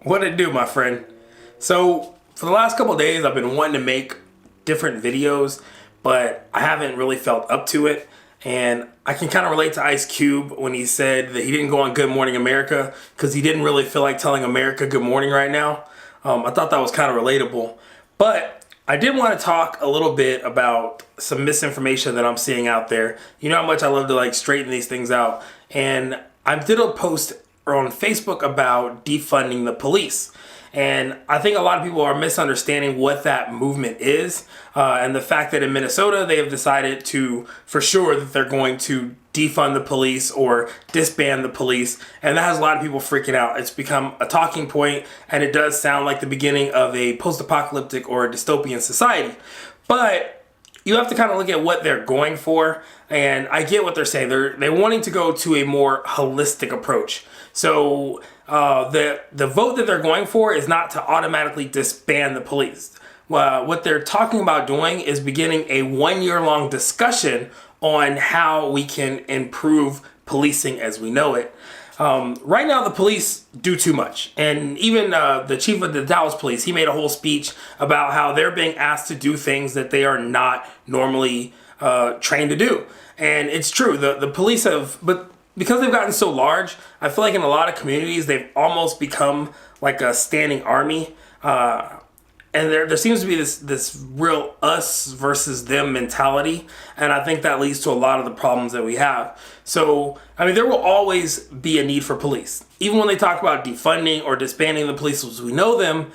What it do, my friend? So for the last couple of days, I've been wanting to make different videos, but I haven't really felt up to it. And I can kind of relate to Ice Cube when he said that he didn't go on Good Morning America because he didn't really feel like telling America good morning right now. I thought that was kind of relatable. But I did want to talk a little bit about some misinformation that I'm seeing out there. You know how much I love to straighten these things out. And I did a post on Facebook about defunding the police. And I think a lot of people are misunderstanding what that movement is. And the fact that in Minnesota, they have decided to, for sure, that they're going to defund the police or disband the police. And that has a lot of people freaking out. It's become a talking point, and it does sound like the beginning of a post-apocalyptic or a dystopian society. But you have to kind of look at what they're going for. And I get what they're saying. They're wanting to go to a more holistic approach. So the vote that they're going for is not to automatically disband the police. What they're talking about doing is beginning a 1-year-long discussion on how we can improve policing as we know it. Right now, the police do too much. And even the chief of the Dallas police, he made a whole speech about how they're being asked to do things that they are not normally trained to do. And it's true, the police have, but because they've gotten so large, I feel like in a lot of communities, they've almost become like a standing army. And there seems to be this real us versus them mentality. And I think that leads to a lot of the problems that we have. So, I mean, there will always be a need for police. Even when they talk about defunding or disbanding the police as we know them,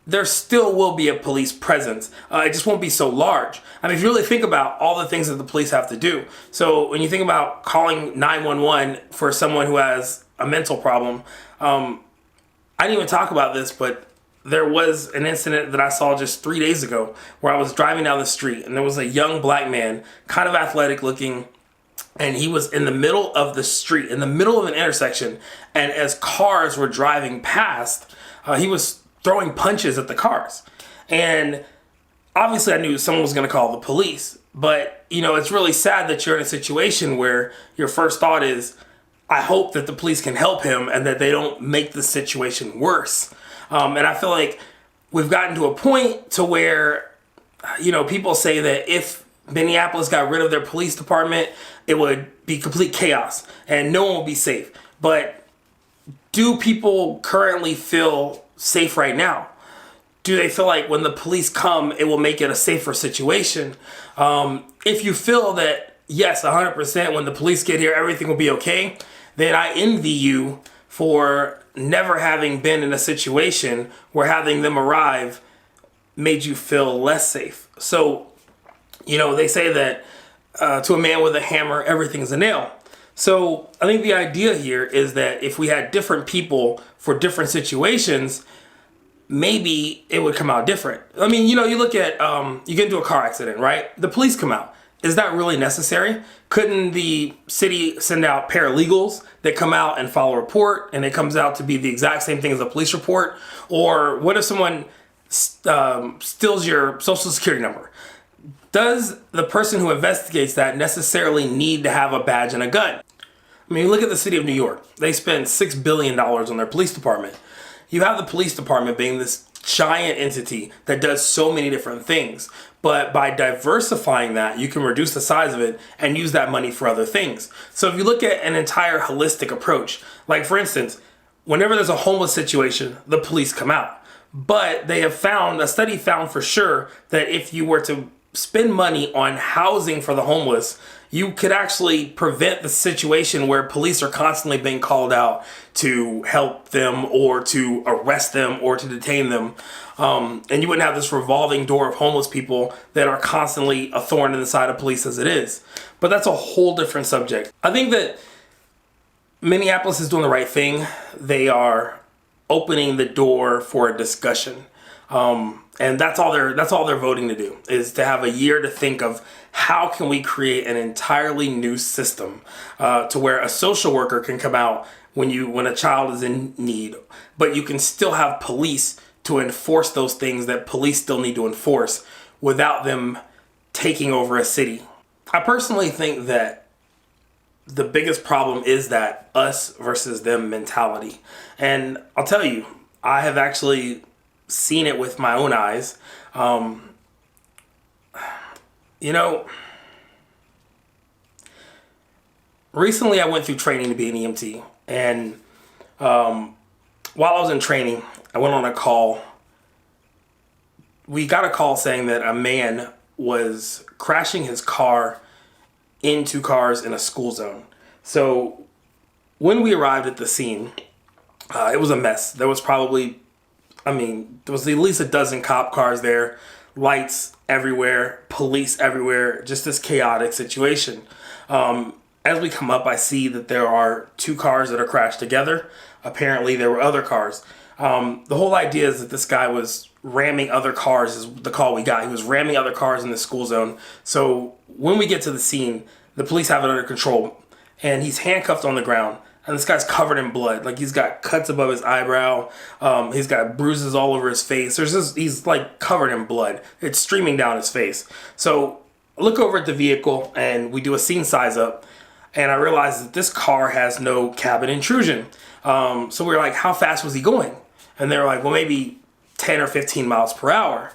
there still will be a police presence. It just won't be so large. I mean, if you really think about all the things that the police have to do. So when you think about calling 911 for someone who has a mental problem, I didn't even talk about this, but there was an incident that I saw just 3 days ago where I was driving down the street and there was a young black man, kind of athletic looking, and he was in the middle of the street, in the middle of an intersection, and as cars were driving past, he was throwing punches at the cars. And obviously I knew someone was going to call the police, but you know, it's really sad that you're in a situation where your first thought is, I hope that the police can help him and that they don't make the situation worse. And I feel like we've gotten to a point to where, you know, people say that if Minneapolis got rid of their police department, it would be complete chaos and no one would be safe. But do people currently feel safe right now? Do they feel like when the police come, it will make it a safer situation? If you feel that, yes, 100%, when the police get here, everything will be okay, then I envy you for never having been in a situation where having them arrive made you feel less safe. So, you know, they say that to a man with a hammer, everything's a nail. So I think the idea here is that if we had different people for different situations, maybe it would come out different. I mean, you know, you look at, you get into a car accident, right? The police come out. Is that really necessary? Couldn't the city send out paralegals that come out and file a report and it comes out to be the exact same thing as a police report? Or what if someone steals your social security number? Does the person who investigates that necessarily need to have a badge and a gun? I mean, look at the city of New York. They spend $6 billion on their police department. You have the police department being this giant entity that does so many different things. But by diversifying that, you can reduce the size of it and use that money for other things. So if you look at an entire holistic approach, like for instance, whenever there's a homeless situation, the police come out. But they have found, a study found for sure, that if you were to spend money on housing for the homeless, you could actually prevent the situation where police are constantly being called out to help them or to arrest them or to detain them. And you wouldn't have this revolving door of homeless people that are constantly a thorn in the side of police as it is. But that's a whole different subject. I think that Minneapolis is doing the right thing. They are opening the door for a discussion. And that's all they're voting to do, is to have a year to think of how can we create an entirely new system to where a social worker can come out when a child is in need, but you can still have police to enforce those things that police still need to enforce without them taking over a city. I personally think that the biggest problem is that us versus them mentality. And I'll tell you, I have actually seen it with my own eyes. You know, recently I went through training to be an EMT, and while I was in training, I went on a call. We got a call saying that a man was crashing his car into cars in a school zone. So when we arrived at the scene, it was a mess. There was probably, there was at least a dozen cop cars there, lights everywhere, police everywhere, just this chaotic situation. As we come up, I see that there are two cars that are crashed together. Apparently, there were other cars. The whole idea is that this guy was ramming other cars, is the call we got. He was ramming other cars in the school zone. So when we get to the scene, the police have it under control, and he's handcuffed on the ground. And this guy's covered in blood. Like, he's got cuts above his eyebrow. He's got bruises all over his face. He's like covered in blood. It's streaming down his face. So I look over at the vehicle, and we do a scene size up. And I realized that this car has no cabin intrusion. So we were like, how fast was he going? And they were like, well, maybe 10 or 15 miles per hour.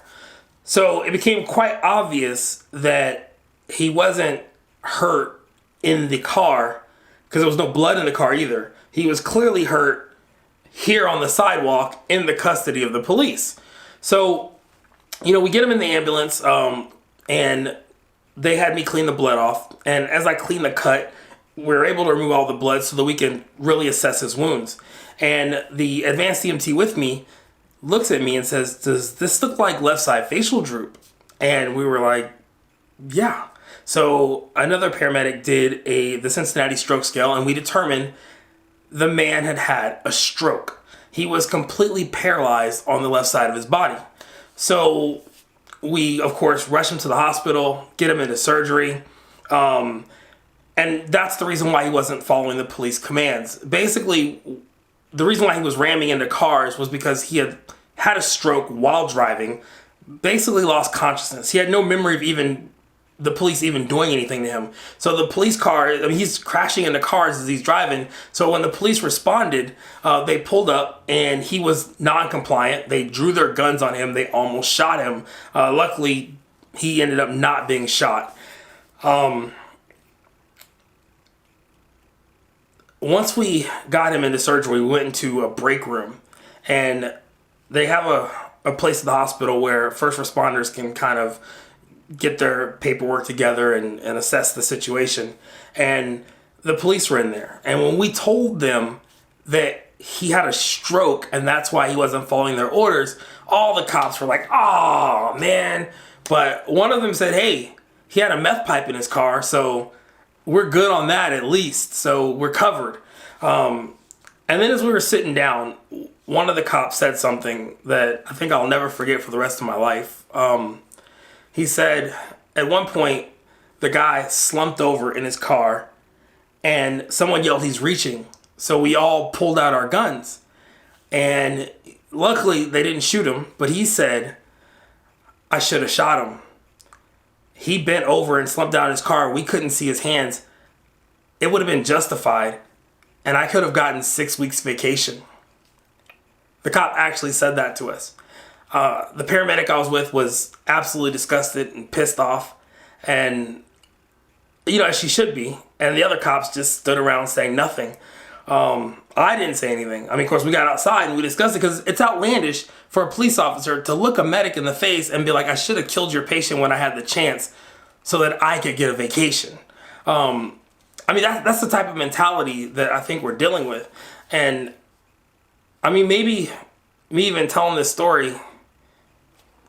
So it became quite obvious that he wasn't hurt in the car, because there was no blood in the car either. He was clearly hurt here on the sidewalk in the custody of the police. So, we get him in the ambulance, and they had me clean the blood off. And as I clean the cut, we're able to remove all the blood so that we can really assess his wounds. And the advanced EMT with me looks at me and says, does this look like left side facial droop? And we were like, yeah. So another paramedic did the Cincinnati stroke scale, and we determined the man had a stroke. He was completely paralyzed on the left side of his body. So we, of course, rush him to the hospital, get him into surgery. And that's the reason why he wasn't following the police commands. Basically, the reason why he was ramming into cars was because he had a stroke while driving, basically lost consciousness. He had no memory of the police even doing anything to him. So the police car, he's crashing into cars as he's driving. So when the police responded, they pulled up, and he was non-compliant. They drew their guns on him. They almost shot him. Luckily, he ended up not being shot. Once we got him into surgery, we went into a break room, and they have a place at the hospital where first responders can kind of get their paperwork together and assess the situation. And the police were in there. And when we told them that he had a stroke and that's why he wasn't following their orders, all the cops were like, oh, man. But one of them said, hey, he had a meth pipe in his car, so we're good on that at least. So we're covered. And then as we were sitting down, one of the cops said something that I think I'll never forget for the rest of my life. He said, at one point, the guy slumped over in his car, and someone yelled, he's reaching. So we all pulled out our guns. And luckily, they didn't shoot him, but he said, I should have shot him. He bent over and slumped down in his car. We couldn't see his hands. It would have been justified, and I could have gotten 6 weeks vacation. The cop actually said that to us. The paramedic I was with was absolutely disgusted and pissed off, and as she should be. And the other cops just stood around saying nothing. I didn't say anything. Of course, we got outside and we discussed it, because it's outlandish for a police officer to look a medic in the face and be like, I should have killed your patient when I had the chance so that I could get a vacation. That's the type of mentality that I think we're dealing with. And maybe me even telling this story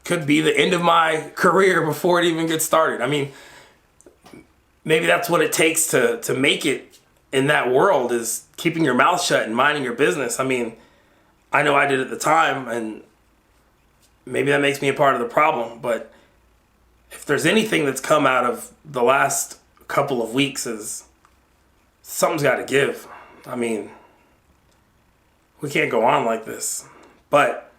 could be the end of my career before it even gets started. Maybe that's what it takes to make it in that world, is keeping your mouth shut and minding your business. I know I did at the time, and maybe that makes me a part of the problem. But if there's anything that's come out of the last couple of weeks, is something's got to give. We can't go on like this. But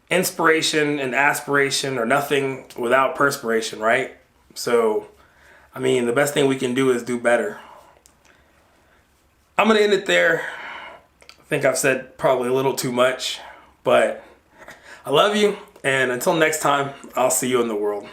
inspiration and aspiration are nothing without perspiration, right? So, the best thing we can do is do better. I'm going to end it there. think I've said probably a little too much, but I love you, and until next time, I'll see you in the world.